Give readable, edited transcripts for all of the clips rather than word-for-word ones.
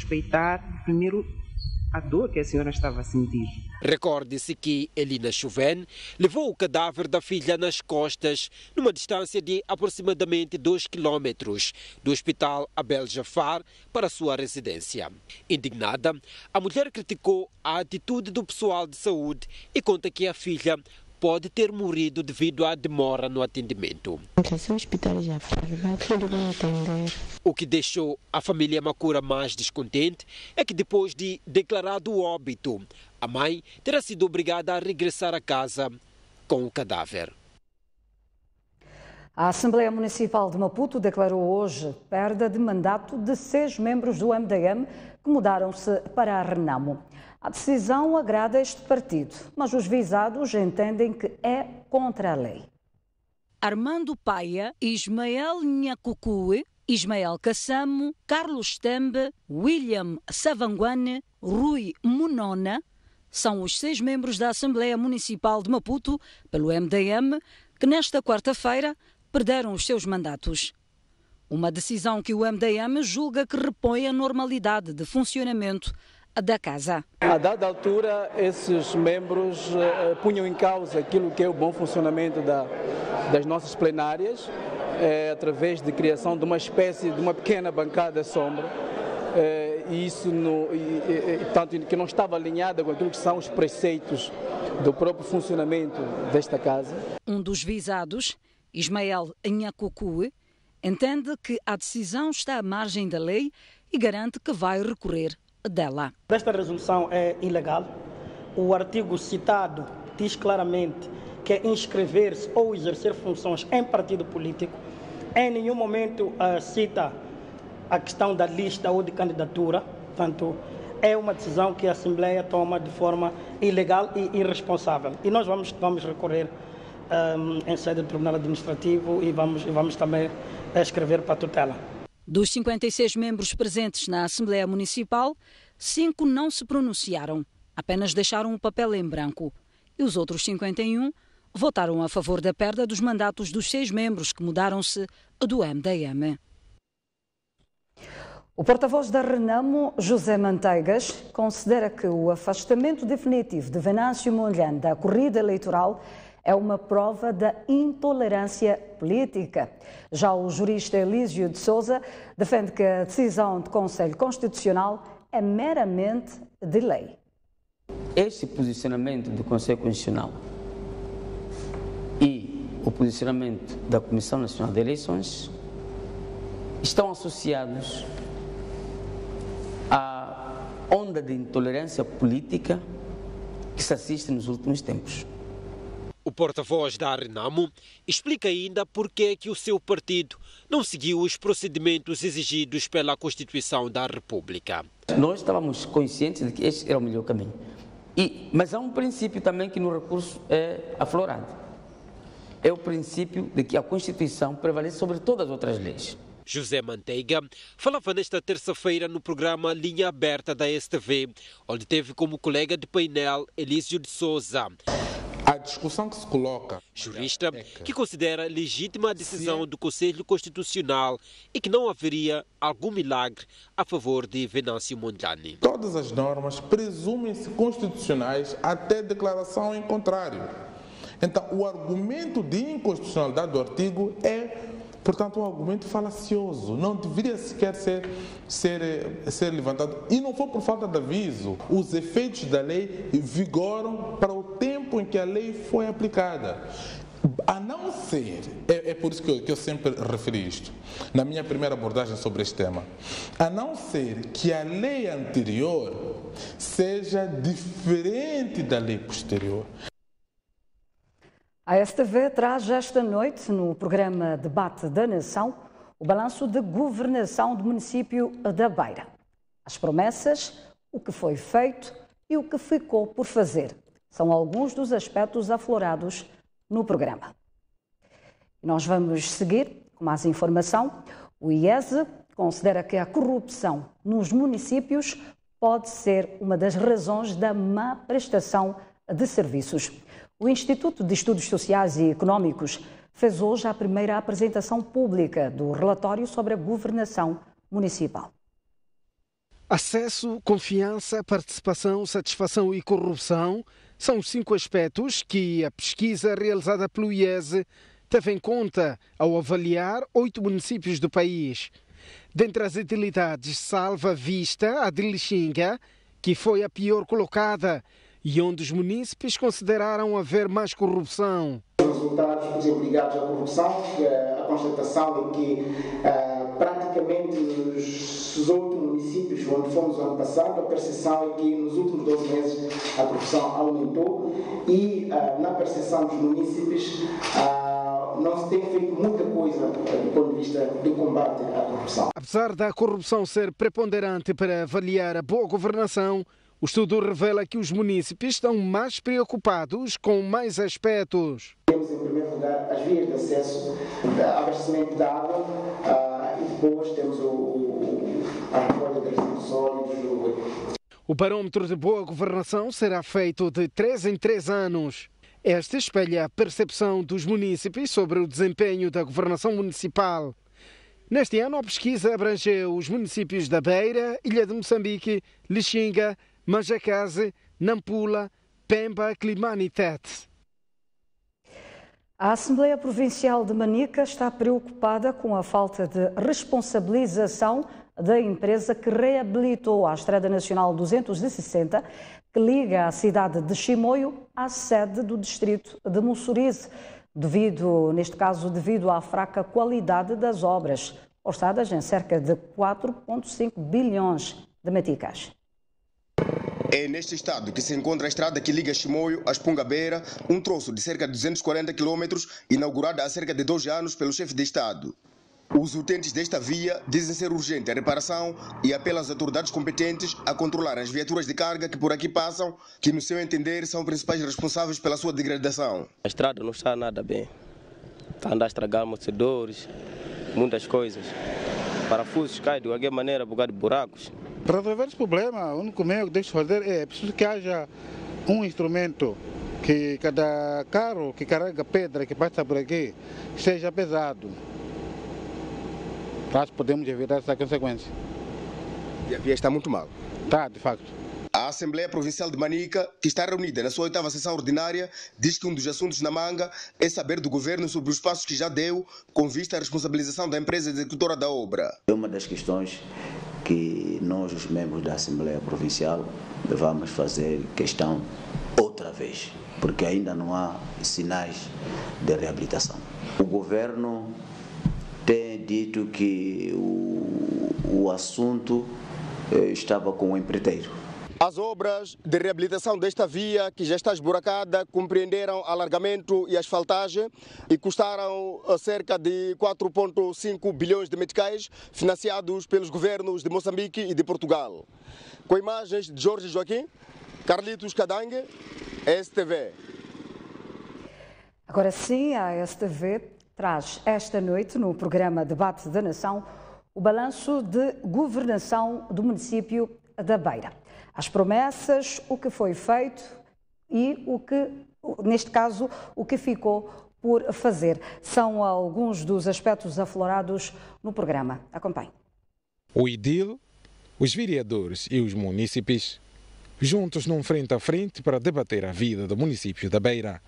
respeitar primeiro a dor que a senhora estava a sentir. Recorde-se que Elina Chuven levou o cadáver da filha nas costas, numa distância de aproximadamente 2 quilômetros do hospital Abel Jafar para a sua residência. Indignada, a mulher criticou a atitude do pessoal de saúde e conta que a filha pode ter morrido devido à demora no atendimento. O que deixou a família Macura mais descontente é que depois de declarado o óbito, a mãe terá sido obrigada a regressar a casa com o cadáver. A Assembleia Municipal de Maputo declarou hoje perda de mandato de 6 membros do MDM que mudaram-se para a Renamo. A decisão agrada este partido, mas os visados entendem que é contra a lei. Armando Paia, Ismael Nhacucue, Ismael Kassamo, Carlos Tembe, William Savanguane, Rui Munona são os 6 membros da Assembleia Municipal de Maputo, pelo MDM, que nesta quarta-feira perderam os seus mandatos. Uma decisão que o MDM julga que repõe a normalidade de funcionamento da casa. A dada altura, esses membros punham em causa aquilo que é o bom funcionamento das nossas plenárias, através de criação de uma espécie de uma pequena bancada sombra, e isso tanto que não estava alinhada com aquilo que são os preceitos do próprio funcionamento desta casa. Um dos visados, Ismael Nhacucue, entende que a decisão está à margem da lei e garante que vai recorrer dela. Esta resolução é ilegal. O artigo citado diz claramente que é inscrever-se ou exercer funções em partido político. Em nenhum momento cita a questão da lista ou de candidatura. Portanto, é uma decisão que a Assembleia toma de forma ilegal e irresponsável. E nós vamos recorrer em sede do Tribunal Administrativo e vamos também escrever para a tutela. Dos 56 membros presentes na Assembleia Municipal, 5 não se pronunciaram, apenas deixaram o papel em branco. E os outros 51 votaram a favor da perda dos mandatos dos 6 membros que mudaram-se do MDM. O porta-voz da Renamo, José Manteigas, considera que o afastamento definitivo de Venâncio Mondlane da corrida eleitoral é uma prova da intolerância política. Já o jurista Elísio de Souza defende que a decisão do Conselho Constitucional é meramente de lei. Este posicionamento do Conselho Constitucional e o posicionamento da Comissão Nacional de Eleições estão associados à onda de intolerância política que se assiste nos últimos tempos. O porta-voz da Renamo explica ainda por que o seu partido não seguiu os procedimentos exigidos pela Constituição da República. Nós estávamos conscientes de que este era o melhor caminho. Mas há um princípio também que no recurso é aflorado. É o princípio de que a Constituição prevalece sobre todas as outras leis. José Manteiga falava nesta terça-feira no programa Linha Aberta da STV, onde teve como colega de painel Elísio de Souza. A discussão que se coloca... Jurista que considera legítima a decisão do Conselho Constitucional e que não haveria algum milagre a favor de Venâncio Mondlane. Todas as normas presumem-se constitucionais até declaração em contrário. Então, o argumento de inconstitucionalidade do artigo é, portanto, um argumento falacioso. Não deveria sequer ser levantado. E não foi por falta de aviso. Os efeitos da lei vigoram para o tempo em que a lei foi aplicada. A não ser, é por isso que eu sempre referi isto, na minha primeira abordagem sobre este tema, a não ser que a lei anterior seja diferente da lei posterior. A STV traz esta noite, no programa Debate da Nação, o balanço de governação do município da Beira. As promessas, o que foi feito e o que ficou por fazer. São alguns dos aspectos aflorados no programa. E nós vamos seguir com mais informação. O IESE considera que a corrupção nos municípios pode ser uma das razões da má prestação de serviços. O Instituto de Estudos Sociais e Económicos fez hoje a primeira apresentação pública do relatório sobre a governação municipal. Acesso, confiança, participação, satisfação e corrupção são os 5 aspectos que a pesquisa realizada pelo IESE teve em conta ao avaliar 8 municípios do país. Dentre as utilidades, salva vista a de Lixinga, que foi a pior colocada e onde os munícipes consideraram haver mais corrupção. Os resultados ligados à corrupção, a constatação é que praticamente nos 8 municípios onde fomos ano passado, a percepção é que nos últimos 12 meses a corrupção aumentou e na percepção dos munícipes não se tem feito muita coisa do ponto de vista do combate à corrupção. Apesar da corrupção ser preponderante para avaliar a boa governação, o estudo revela que os munícipes estão mais preocupados com mais aspectos. Temos, em primeiro lugar, as vias de acesso, abastecimento de água e depois temos a recolha de resíduos sólidos. O parâmetro de boa governação será feito de 3 em 3 anos. Esta espelha a percepção dos munícipes sobre o desempenho da governação municipal. Neste ano, a pesquisa abrangeu os municípios da Beira, Ilha de Moçambique, Lixinga, Majacase, Nampula, Pemba, Climane e Tete. A Assembleia Provincial de Manica está preocupada com a falta de responsabilização da empresa que reabilitou a Estrada Nacional 260, que liga a cidade de Chimoio à sede do distrito de Mussurize, neste caso devido à fraca qualidade das obras, orçadas em cerca de 4,5 bilhões de meticais. É neste estado que se encontra a estrada que liga Chimoio a Espungabeira, um troço de cerca de 240 km, inaugurada há cerca de 2 anos pelo chefe de Estado. Os utentes desta via dizem ser urgente a reparação e apelam às autoridades competentes a controlar as viaturas de carga que por aqui passam, que no seu entender são principais responsáveis pela sua degradação. A estrada não está nada bem. Está a andar a estragar amortecedores, muitas coisas. Parafusos caem de qualquer maneira por causa de buracos. Para resolver esse problema, o único meio que deixa fazer é preciso que haja um instrumento que cada carro que carrega pedra que passa por aqui seja pesado. Nós podemos evitar essa consequência. E a via está muito mal. Está, de facto. A Assembleia Provincial de Manica, que está reunida na sua 8ª sessão ordinária, diz que um dos assuntos na manga é saber do governo sobre os passos que já deu com vista à responsabilização da empresa executora da obra. É uma das questões que nós, os membros da Assembleia Provincial, vamos fazer questão outra vez, porque ainda não há sinais de reabilitação. O governo tem dito que o assunto estava com o empreiteiro. As obras de reabilitação desta via, que já está esburacada, compreenderam alargamento e asfaltagem e custaram cerca de 4,5 bilhões de meticais, financiados pelos governos de Moçambique e de Portugal. Com imagens de Jorge Joaquim, Carlitos Cadangue, STV. Agora sim, a STV traz esta noite, no programa Debate da Nação, o balanço de governação do município da Beira. As promessas, o que foi feito e o que, neste caso, o que ficou por fazer. São alguns dos aspectos aflorados no programa. Acompanhe. O IDIL, os vereadores e os munícipes, juntos num frente a frente para debater a vida do município da Beira.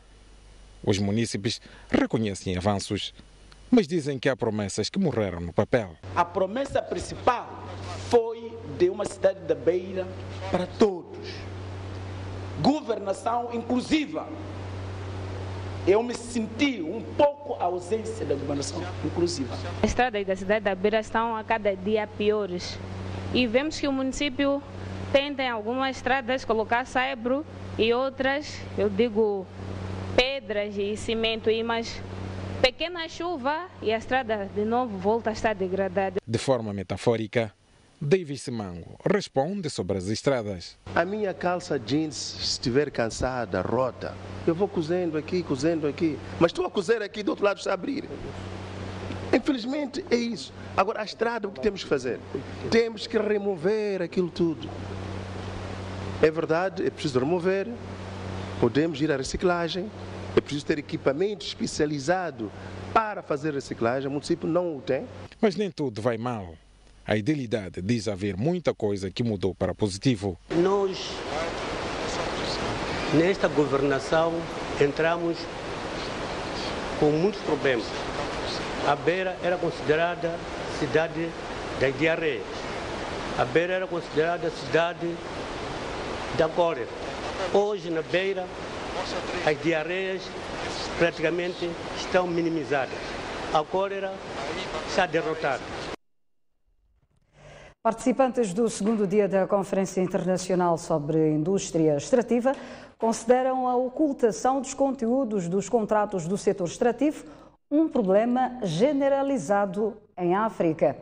Os munícipes reconhecem avanços, mas dizem que há promessas que morreram no papel. A promessa principal foi de uma cidade da Beira para todos. Governação inclusiva. Eu me senti um pouco a ausência da governação inclusiva. As estradas da cidade da Beira estão a cada dia piores. E vemos que o município tenta em algumas estradas colocar saibro e outras, eu digo, pedras e cimento, mas pequena chuva e a estrada de novo volta a estar degradada. De forma metafórica, David Simango responde sobre as estradas. A minha calça jeans, se estiver cansada, rota, eu vou cozendo aqui, mas estou a cozer aqui, do outro lado está a abrir. Infelizmente é isso. Agora a estrada, o que temos que fazer? Temos que remover aquilo tudo. É verdade, é preciso remover, podemos ir à reciclagem, é preciso ter equipamento especializado para fazer reciclagem, o município não o tem. Mas nem tudo vai mal. A idealidade diz haver muita coisa que mudou para positivo. Nós, nesta governação, entramos com muitos problemas. A Beira era considerada cidade das diarreias. A Beira era considerada cidade da cólera. Hoje, na Beira, as diarreias praticamente estão minimizadas. A cólera está derrotada. Participantes do segundo dia da Conferência Internacional sobre Indústria Extrativa consideram a ocultação dos conteúdos dos contratos do setor extrativo um problema generalizado em África.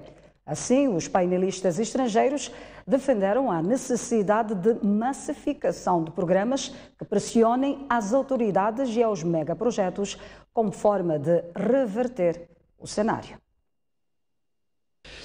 Assim, os painelistas estrangeiros defenderam a necessidade de massificação de programas que pressionem as autoridades e aos megaprojetos como forma de reverter o cenário.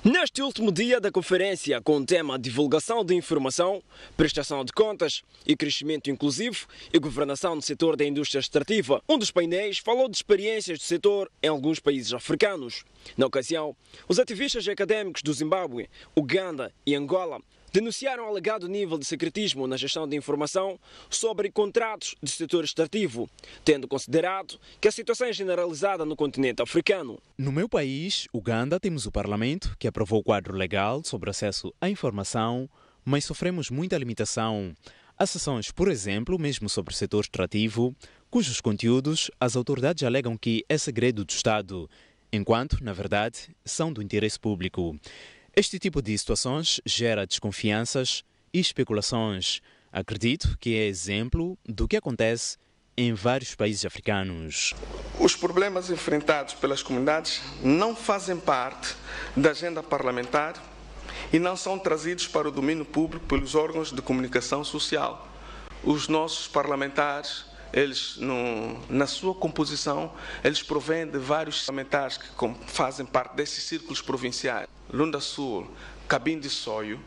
Neste último dia da conferência, com o tema divulgação de informação, prestação de contas e crescimento inclusivo e governação no setor da indústria extrativa, um dos painéis falou de experiências do setor em alguns países africanos. Na ocasião, os ativistas e académicos do Zimbábue, Uganda e Angola denunciaram o alegado nível de secretismo na gestão de informação sobre contratos do setor extrativo, tendo considerado que a situação é generalizada no continente africano. No meu país, Uganda, temos o Parlamento que aprovou o quadro legal sobre acesso à informação, mas sofremos muita limitação. Há sessões, por exemplo, mesmo sobre o setor extrativo, cujos conteúdos as autoridades alegam que é segredo do Estado, enquanto, na verdade, são do interesse público. Este tipo de situações gera desconfianças e especulações. Acredito que é exemplo do que acontece em vários países africanos. Os problemas enfrentados pelas comunidades não fazem parte da agenda parlamentar e não são trazidos para o domínio público pelos órgãos de comunicação social. Os nossos parlamentares, eles, na sua composição, eles provêm de vários parlamentares que fazem parte desses círculos provinciais. Lunda Sul, Cabinda e Soio,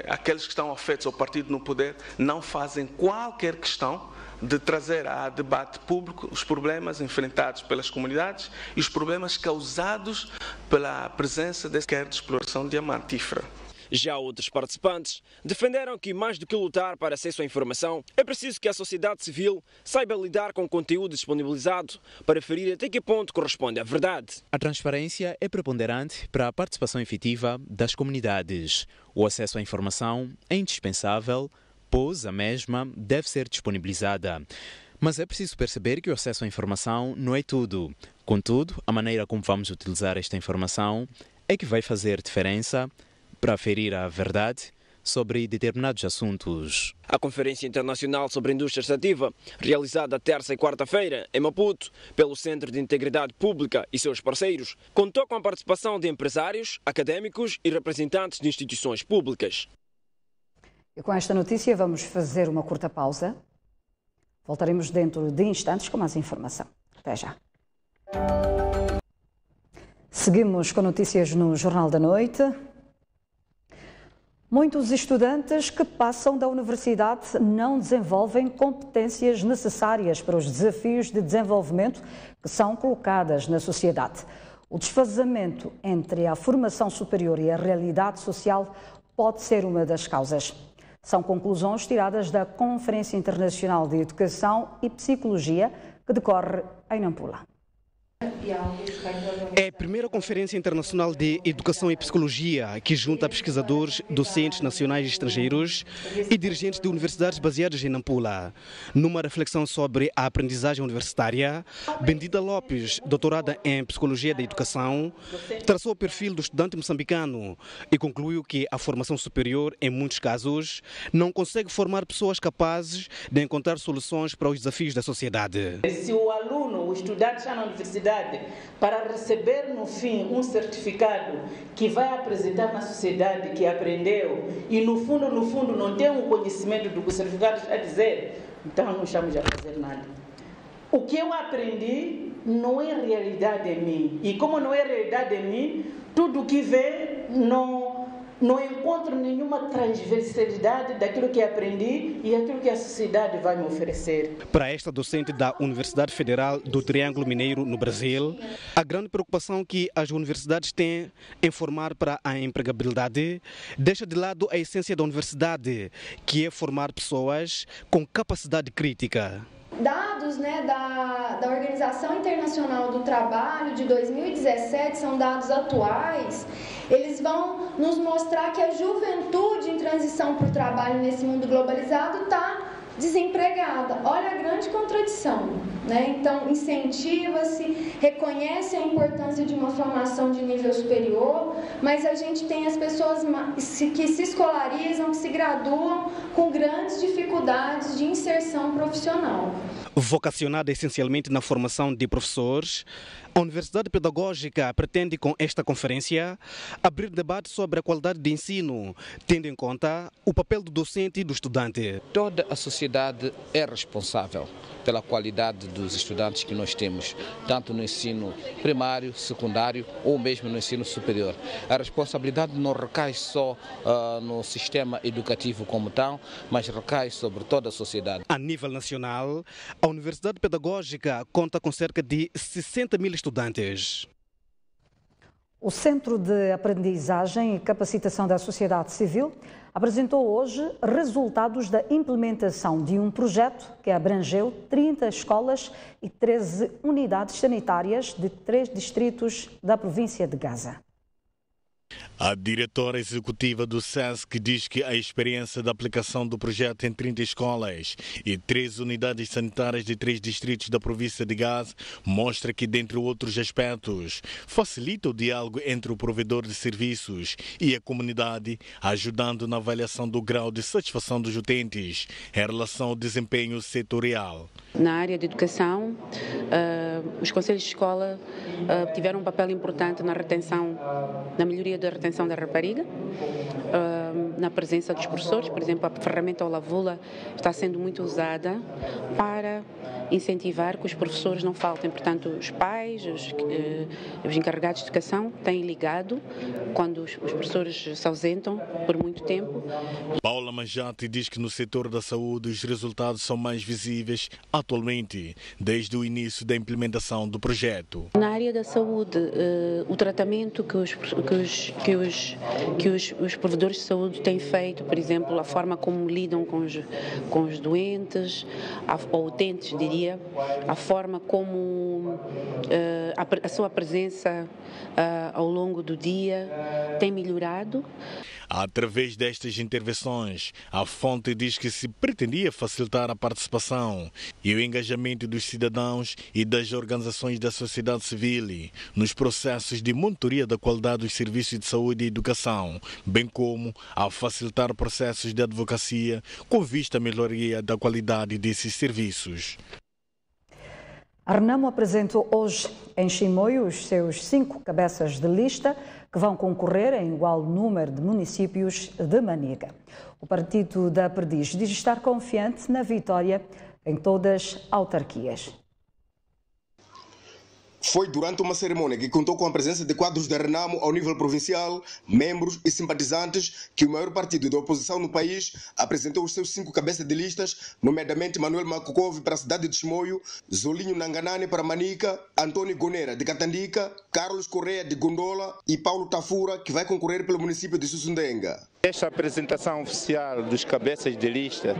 aqueles que estão afetos ao partido no poder, não fazem qualquer questão de trazer a debate público os problemas enfrentados pelas comunidades e os problemas causados pela presença de exploração diamantífera. Já outros participantes defenderam que, mais do que lutar para acesso à informação, é preciso que a sociedade civil saiba lidar com o conteúdo disponibilizado para aferir até que ponto corresponde à verdade. A transparência é preponderante para a participação efetiva das comunidades. O acesso à informação é indispensável, pois a mesma deve ser disponibilizada. Mas é preciso perceber que o acesso à informação não é tudo. Contudo, a maneira como vamos utilizar esta informação é que vai fazer diferença para aferir a verdade sobre determinados assuntos. A Conferência Internacional sobre a Indústria Extrativa, realizada terça e quarta-feira em Maputo, pelo Centro de Integridade Pública e seus parceiros, contou com a participação de empresários, académicos e representantes de instituições públicas. E com esta notícia vamos fazer uma curta pausa. Voltaremos dentro de instantes com mais informação. Até já. Seguimos com notícias no Jornal da Noite. Muitos estudantes que passam da universidade não desenvolvem competências necessárias para os desafios de desenvolvimento que são colocadas na sociedade. O desfazamento entre a formação superior e a realidade social pode ser uma das causas. São conclusões tiradas da Conferência Internacional de Educação e Psicologia que decorre em Nampula. É a primeira Conferência Internacional de Educação e Psicologia que junta pesquisadores, docentes nacionais e estrangeiros e dirigentes de universidades baseadas em Nampula. Numa reflexão sobre a aprendizagem universitária, Bendita Lopes, doutorada em Psicologia da Educação, traçou o perfil do estudante moçambicano e concluiu que a formação superior, em muitos casos, não consegue formar pessoas capazes de encontrar soluções para os desafios da sociedade. Se o aluno, o estudante está na universidade para receber no fim um certificado que vai apresentar na sociedade que aprendeu e no fundo não tem um conhecimento do que o certificado está a dizer, então não estamos a fazer nada. O que eu aprendi não é realidade em mim e como não é realidade em mim, tudo o que vê não não encontro nenhuma transversalidade daquilo que aprendi e aquilo que a sociedade vai me oferecer. Para esta docente da Universidade Federal do Triângulo Mineiro, no Brasil, a grande preocupação que as universidades têm em formar para a empregabilidade deixa de lado a essência da universidade, que é formar pessoas com capacidade crítica. Dados da Organização Internacional do Trabalho de 2017 são dados atuais. Eles vão nos mostrar que a juventude em transição para o trabalho nesse mundo globalizado está desempregada. Olha a grande contradição, né? Então, incentiva-se, reconhece a importância de uma formação de nível superior, mas a gente tem as pessoas que se escolarizam, que se graduam com grandes dificuldades de inserção profissional. Vocacionada essencialmente na formação de professores, a Universidade Pedagógica pretende, com esta conferência, abrir debate sobre a qualidade de ensino, tendo em conta o papel do docente e do estudante. Toda a sociedade é responsável pela qualidade dos estudantes que nós temos, tanto no ensino primário, secundário ou mesmo no ensino superior. A responsabilidade não recai só no sistema educativo como tal, mas recai sobre toda a sociedade. A nível nacional, a Universidade Pedagógica conta com cerca de 60 mil estudantes. O Centro de Aprendizagem e Capacitação da Sociedade Civil apresentou hoje resultados da implementação de um projeto que abrangeu 30 escolas e 13 unidades sanitárias de 3 distritos da província de Gaza. A diretora executiva do SESC diz que a experiência da aplicação do projeto em 30 escolas e 3 unidades sanitárias de 3 distritos da província de Gaza mostra que, dentre outros aspectos, facilita o diálogo entre o provedor de serviços e a comunidade, ajudando na avaliação do grau de satisfação dos utentes em relação ao desempenho setorial. Na área de educação, os conselhos de escola tiveram um papel importante na retenção, na melhoria da retenção da rapariga, na presença dos professores. Por exemplo, a ferramenta Olavula está sendo muito usada para incentivar que os professores não faltem. Portanto, os pais, os encarregados de educação têm ligado quando os professores se ausentam por muito tempo. Paula Manjati diz que no setor da saúde os resultados são mais visíveis atualmente, desde o início da implementação do projeto. Na área da saúde, o tratamento que os provedores de saúde têm feito, por exemplo, a forma como lidam com os doentes, ou utentes, diria, a forma como a sua presença ao longo do dia tem melhorado. Através destas intervenções, a fonte diz que se pretendia facilitar a participação e o engajamento dos cidadãos e das organizações da sociedade civil nos processos de monitoria da qualidade dos serviços de saúde e educação, bem como a facilitar processos de advocacia com vista à melhoria da qualidade desses serviços. A Renamo apresentou hoje em Chimoio os seus 5 cabeças de lista que vão concorrer em igual número de municípios de Maniga. O Partido da Perdiz diz estar confiante na vitória em todas as autarquias. Foi durante uma cerimônia que contou com a presença de quadros da Renamo ao nível provincial, membros e simpatizantes, que o maior partido da oposição no país apresentou os seus 5 cabeças de listas, nomeadamente Manuel Makukove para a cidade de Chimoio, Zolinho Nanganane para Manica, Antônio Gonera de Catandica, Carlos Correia de Gondola e Paulo Tafura, que vai concorrer pelo município de Sussundenga. Esta apresentação oficial dos cabeças de lista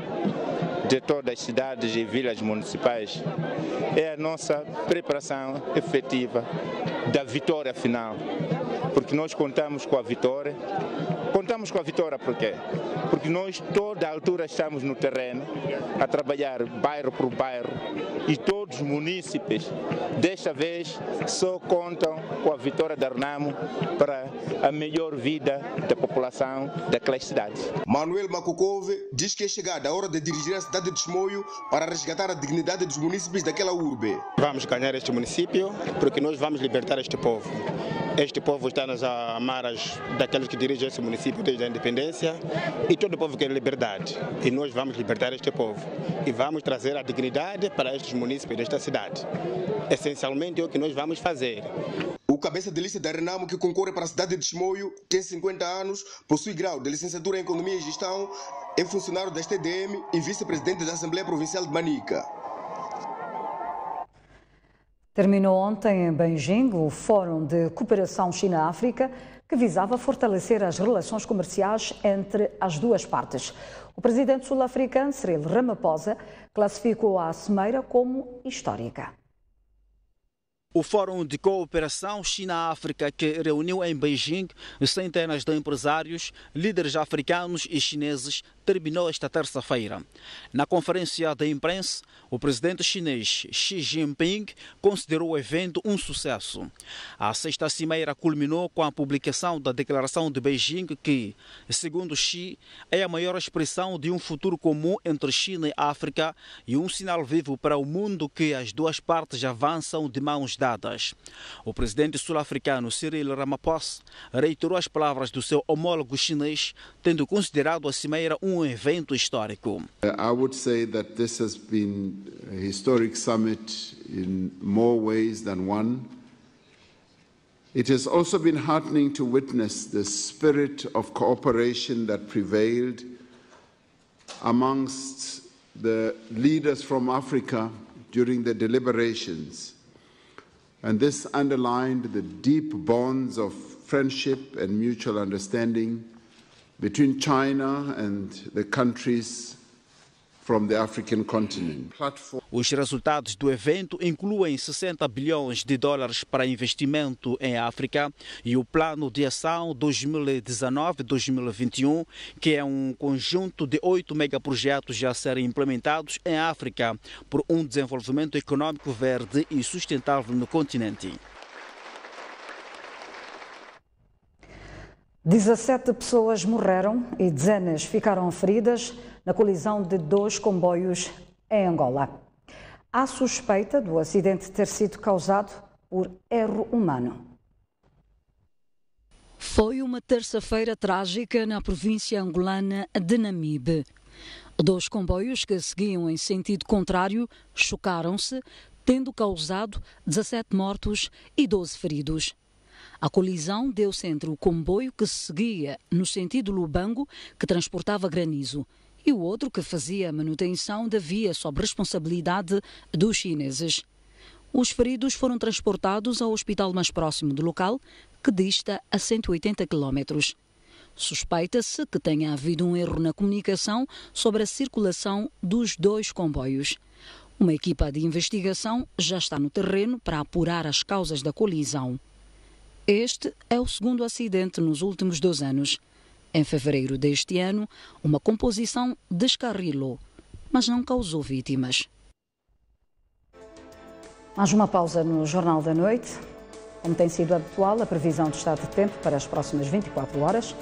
de todas as cidades e vilas municipais é a nossa preparação efetiva da vitória final, porque nós contamos com a vitória. Contamos com a vitória por quê? Porque nós toda a altura estamos no terreno a trabalhar bairro por bairro e todos os munícipes desta vez só contam com a vitória da Renamo para a melhor vida da população daquelas cidades. Manuel Makukove diz que é chegada a hora de dirigir a cidade de Chimoio para resgatar a dignidade dos munícipes daquela urbe. Vamos ganhar este município porque nós vamos libertar este povo. Este povo está nas amarras daqueles que dirigem esse município desde a independência e todo o povo quer liberdade. E nós vamos libertar este povo e vamos trazer a dignidade para estes munícipes desta cidade. Essencialmente é o que nós vamos fazer. O cabeça de lista da Renamo que concorre para a cidade de Chimoio tem 50 anos, possui grau de licenciatura em Economia e Gestão, é funcionário da STDM e vice-presidente da Assembleia Provincial de Manica. Terminou ontem em Beijing o Fórum de Cooperação China-África, que visava fortalecer as relações comerciais entre as duas partes. O presidente sul-africano, Cyril Ramaphosa, classificou a cimeira como histórica. O Fórum de Cooperação China-África, que reuniu em Beijing centenas de empresários, líderes africanos e chineses, terminou esta terça-feira. Na conferência de imprensa, o presidente chinês Xi Jinping considerou o evento um sucesso. A sexta cimeira culminou com a publicação da Declaração de Beijing que, segundo Xi, é a maior expressão de um futuro comum entre China e África e um sinal vivo para o mundo que as duas partes avançam de mãos dadas. O presidente sul-africano Cyril Ramaphosa reiterou as palavras do seu homólogo chinês, tendo considerado a cimeira um evento histórico. I would say that this has been a historic summit in more ways than one. It has also been heartening to witness the spirit of cooperation that prevailed amongst the leaders from Africa during the deliberations. And this underlined the deep bonds of friendship and mutual understanding between China and the countries from the African continent. Os resultados do evento incluem 60 bilhões de dólares para investimento em África e o Plano de Ação 2019-2021, que é um conjunto de 8 megaprojetos a serem implementados em África por um desenvolvimento econômico verde e sustentável no continente. 17 pessoas morreram e dezenas ficaram feridas na colisão de 2 comboios em Angola. Há suspeita do acidente ter sido causado por erro humano. Foi uma terça-feira trágica na província angolana de Namibe. 2 comboios que seguiam em sentido contrário chocaram-se, tendo causado 17 mortos e 12 feridos. A colisão deu-se entre o comboio que seguia no sentido Lubango, que transportava granizo, e o outro que fazia a manutenção da via sob responsabilidade dos chineses. Os feridos foram transportados ao hospital mais próximo do local, que dista a 180 quilómetros. Suspeita-se que tenha havido um erro na comunicação sobre a circulação dos 2 comboios. Uma equipa de investigação já está no terreno para apurar as causas da colisão. Este é o segundo acidente nos últimos 2 anos. Em fevereiro deste ano, uma composição descarrilou, mas não causou vítimas. Mais uma pausa no Jornal da Noite. Como tem sido habitual, a previsão do estado de tempo para as próximas 24 horas.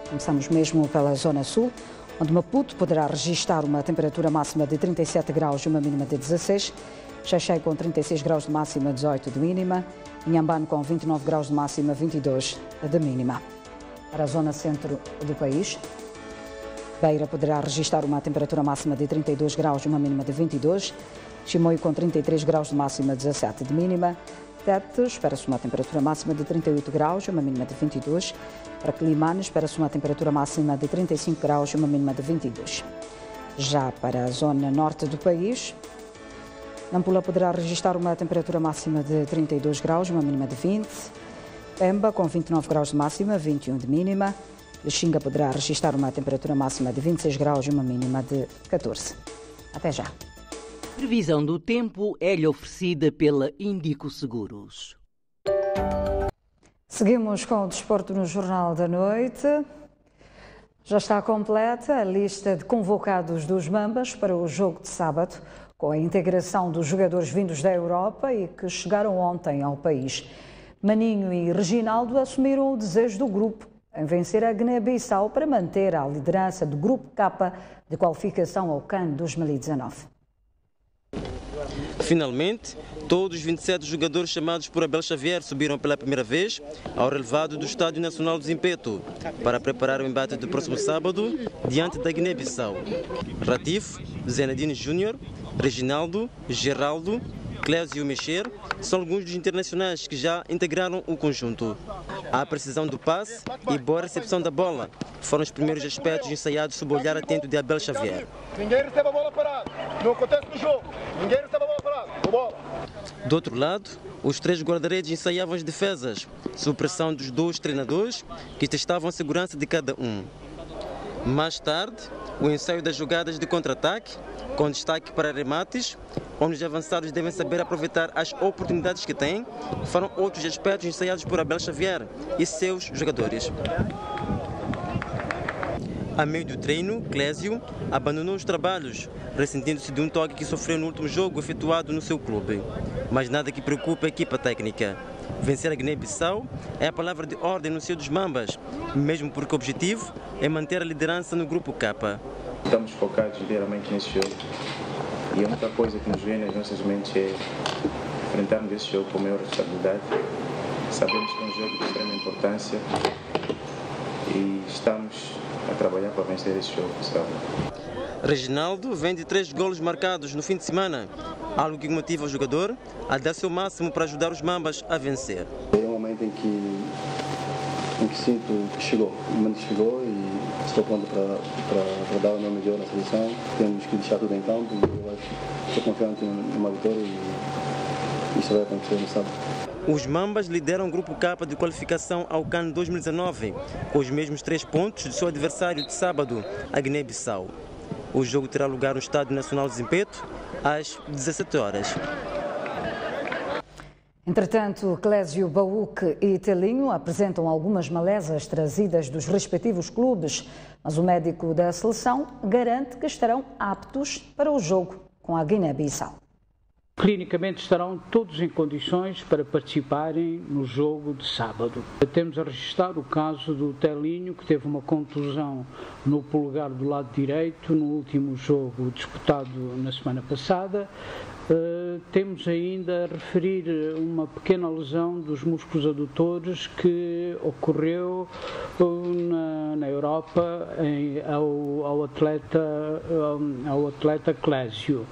Começamos mesmo pela Zona Sul, onde Maputo poderá registrar uma temperatura máxima de 37 graus e uma mínima de 16. Xaixai com 36 graus de máxima, 18 de mínima. Inhambane com 29 graus de máxima, 22 de mínima. Para a zona centro do país, Beira poderá registrar uma temperatura máxima de 32 graus e uma mínima de 22. Chimoio com 33 graus de máxima, 17 de mínima. Tete espera-se uma temperatura máxima de 38 graus e uma mínima de 22. Para Quilimane espera-se uma temperatura máxima de 35 graus e uma mínima de 22. Já para a zona norte do país, Nampula poderá registrar uma temperatura máxima de 32 graus e uma mínima de 20. Pemba com 29 graus de máxima, 21 de mínima. Lixinga poderá registrar uma temperatura máxima de 26 graus e uma mínima de 14. Até já. A previsão do tempo é-lhe oferecida pela Índico Seguros. Seguimos com o desporto no Jornal da Noite. Já está completa a lista de convocados dos Mambas para o jogo de sábado, com a integração dos jogadores vindos da Europa e que chegaram ontem ao país. Maninho e Reginaldo assumiram o desejo do grupo em vencer a Guiné-Bissau para manter a liderança do Grupo K de qualificação ao CAN 2019. Finalmente, todos os 27 jogadores chamados por Abel Xavier subiram pela primeira vez ao relevado do Estádio Nacional do Zimpeto para preparar o embate do próximo sábado diante da Guiné-Bissau. Ratif, Zenedine Júnior, Reginaldo, Geraldo, Clésio Mexer são alguns dos internacionais que já integraram o conjunto. A precisão do passe e boa recepção da bola foram os primeiros aspectos ensaiados sob o olhar atento de Abel Xavier. Ninguém recebe a bola parada. Não acontece no jogo. Ninguém recebe a bola parada. Bola. Do outro lado, os três guarda-redes ensaiavam as defesas, sob pressão dos dois treinadores que testavam a segurança de cada um. Mais tarde, o ensaio das jogadas de contra-ataque, com destaque para remates, onde os avançados devem saber aproveitar as oportunidades que têm, foram outros aspectos ensaiados por Abel Xavier e seus jogadores. A meio do treino, Clésio abandonou os trabalhos, ressentindo-se de um toque que sofreu no último jogo efetuado no seu clube. Mas nada que preocupe a equipa técnica. Vencer a Guiné-Bissau é a palavra de ordem no seio dos Mambas, mesmo porque o objetivo é manter a liderança no grupo K. Estamos focados diariamente nesse jogo e a única coisa que nos vem nas nossas mentes é enfrentarmos esse jogo com maior responsabilidade. Sabemos que é um jogo de extrema importância e estamos a trabalhar para vencer esse jogo, sabe? Reginaldo vem de 3 golos marcados no fim de semana, algo que motiva o jogador a dar seu máximo para ajudar os Mambas a vencer. É um momento em que sinto que chegou, o momento chegou e estou pronto para dar o meu melhor na seleção. Temos que deixar tudo em campo e eu acho que estou confiante numa vitória e isso vai acontecer no sábado. Os Mambas lideram o grupo K de qualificação ao CAN 2019, com os mesmos 3 pontos de seu adversário de sábado, a Guiné-Bissau. O jogo terá lugar no Estádio Nacional de Zimpeto, às 17 horas. Entretanto, Clésio Baúque e Telinho apresentam algumas malezas trazidas dos respectivos clubes, mas o médico da seleção garante que estarão aptos para o jogo com a Guiné-Bissau. Clinicamente estarão todos em condições para participarem no jogo de sábado. Temos a registrar o caso do Telinho, que teve uma contusão no polegar do lado direito no último jogo disputado na semana passada. Temos ainda a referir uma pequena lesão dos músculos adutores que ocorreu na Europa ao atleta Clésio.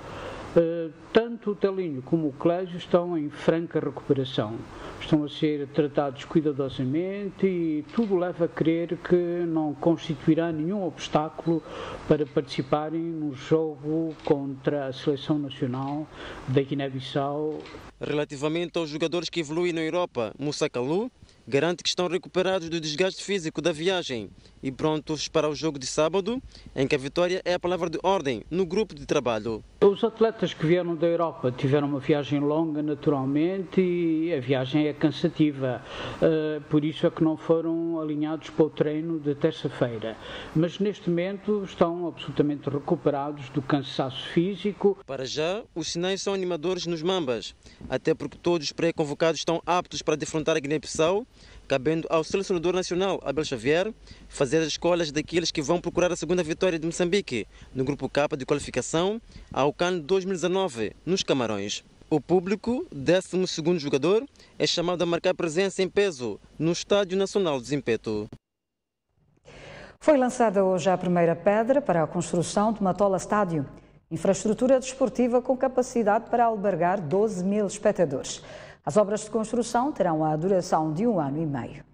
Tanto o Telinho como o Clésio estão em franca recuperação. Estão a ser tratados cuidadosamente e tudo leva a crer que não constituirá nenhum obstáculo para participarem no jogo contra a Seleção Nacional da Guiné-Bissau. Relativamente aos jogadores que evoluem na Europa, Moussa Kalou garante que estão recuperados do desgaste físico da viagem e prontos para o jogo de sábado, em que a vitória é a palavra de ordem no grupo de trabalho. Os atletas que vieram da Europa tiveram uma viagem longa naturalmente e a viagem é cansativa, por isso é que não foram alinhados para o treino de terça-feira. Mas neste momento estão absolutamente recuperados do cansaço físico. Para já, os sinais são animadores nos Mambas, até porque todos os pré-convocados estão aptos para defrontar a Guiné-Bissau, cabendo ao selecionador nacional, Abel Xavier, fazer as escolhas daqueles que vão procurar a segunda vitória de Moçambique no grupo K de qualificação ao CAN 2019, nos Camarões. O público, 12º jogador, é chamado a marcar presença em peso no Estádio Nacional de Zimpeto. Foi lançada hoje a primeira pedra para a construção de Matola Estádio, infraestrutura desportiva com capacidade para albergar 12 mil espectadores. As obras de construção terão a duração de 1 ano e meio.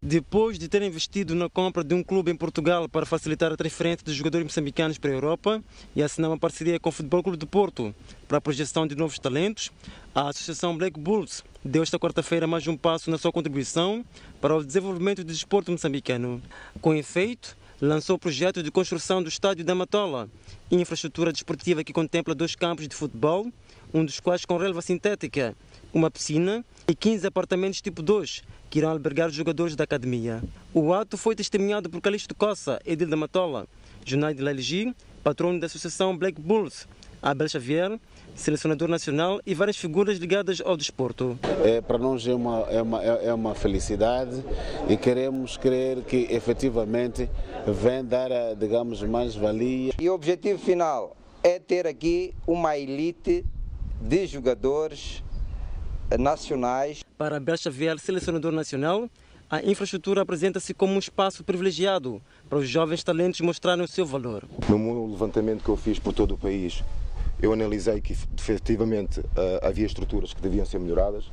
Depois de ter investido na compra de um clube em Portugal para facilitar a transferência de jogadores moçambicanos para a Europa e assinar uma parceria com o Futebol Clube do Porto para a projeção de novos talentos, a Associação Black Bulls deu esta quarta-feira mais um passo na sua contribuição para o desenvolvimento do desporto moçambicano. Com efeito, lançou o projeto de construção do Estádio da Matola, infraestrutura desportiva que contempla 2 campos de futebol, um dos quais com relva sintética, uma piscina e 15 apartamentos tipo 2, que irão albergar os jogadores da academia. O ato foi testemunhado por Calixto Coça, edil da Matola, Junai de Laligi, patrono da Associação Black Bulls, Abel Xavier, selecionador nacional e várias figuras ligadas ao desporto. Para nós é uma felicidade e queremos crer que efetivamente vem dar, digamos, mais valia. E o objetivo final é ter aqui uma elite de jogadores nacionais. Para Abel Xavier, selecionador nacional, a infraestrutura apresenta-se como um espaço privilegiado para os jovens talentos mostrarem o seu valor. No meu levantamento que eu fiz por todo o país, eu analisei que efetivamente havia estruturas que deviam ser melhoradas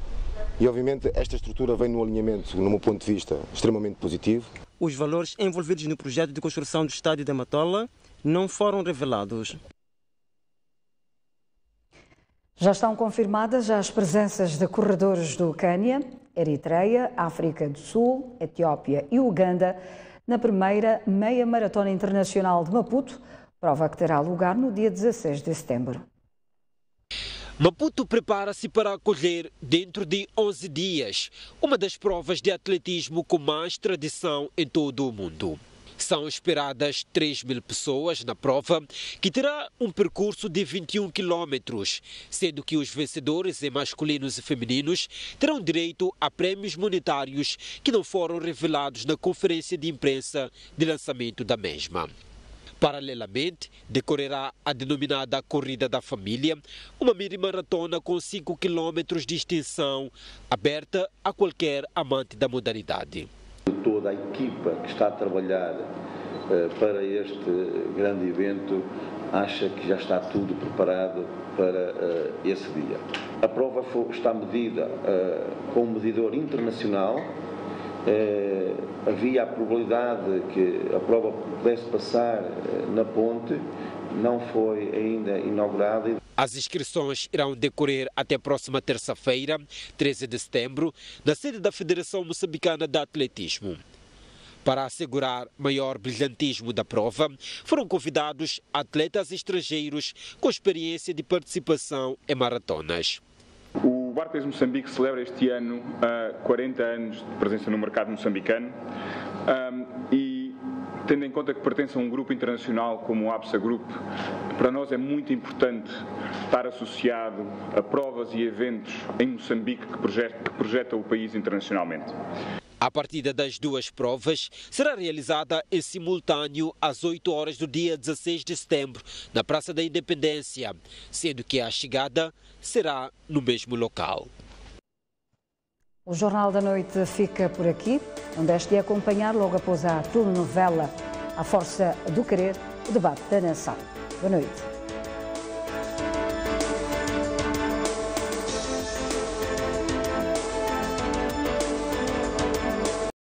e obviamente esta estrutura vem no alinhamento, no meu ponto de vista, extremamente positivo. Os valores envolvidos no projeto de construção do estádio de Matola não foram revelados. Já estão confirmadas as presenças de corredores do Quênia, Eritreia, África do Sul, Etiópia e Uganda na primeira meia maratona internacional de Maputo, prova que terá lugar no dia 16 de setembro. Maputo prepara-se para acolher, dentro de 11 dias, uma das provas de atletismo com mais tradição em todo o mundo. São esperadas 3.000 pessoas na prova, que terá um percurso de 21 quilômetros, sendo que os vencedores em masculinos e femininos terão direito a prêmios monetários que não foram revelados na conferência de imprensa de lançamento da mesma. Paralelamente, decorrerá a denominada Corrida da Família, uma mini-maratona com 5 quilômetros de extensão, aberta a qualquer amante da modalidade. Toda a equipa que está a trabalhar para este grande evento acha que já está tudo preparado para esse dia. A prova está medida com um medidor internacional. Havia a probabilidade que a prova pudesse passar na ponte, não foi ainda inaugurada. As inscrições irão decorrer até a próxima terça-feira, 13 de setembro, na sede da Federação Moçambicana de Atletismo. Para assegurar maior brilhantismo da prova, foram convidados atletas estrangeiros com experiência de participação em maratonas. O Barclays Moçambique celebra este ano 40 anos de presença no mercado moçambicano e, tendo em conta que pertence a um grupo internacional como o ABSA Group, para nós é muito importante estar associado a provas e eventos em Moçambique que projetam o país internacionalmente. A partida das duas provas será realizada em simultâneo às 8 horas do dia 16 de setembro, na Praça da Independência, sendo que a chegada será no mesmo local. O Jornal da Noite fica por aqui. Não deixe de acompanhar logo após a telenovela A Força do Querer, o debate da nação. Boa noite.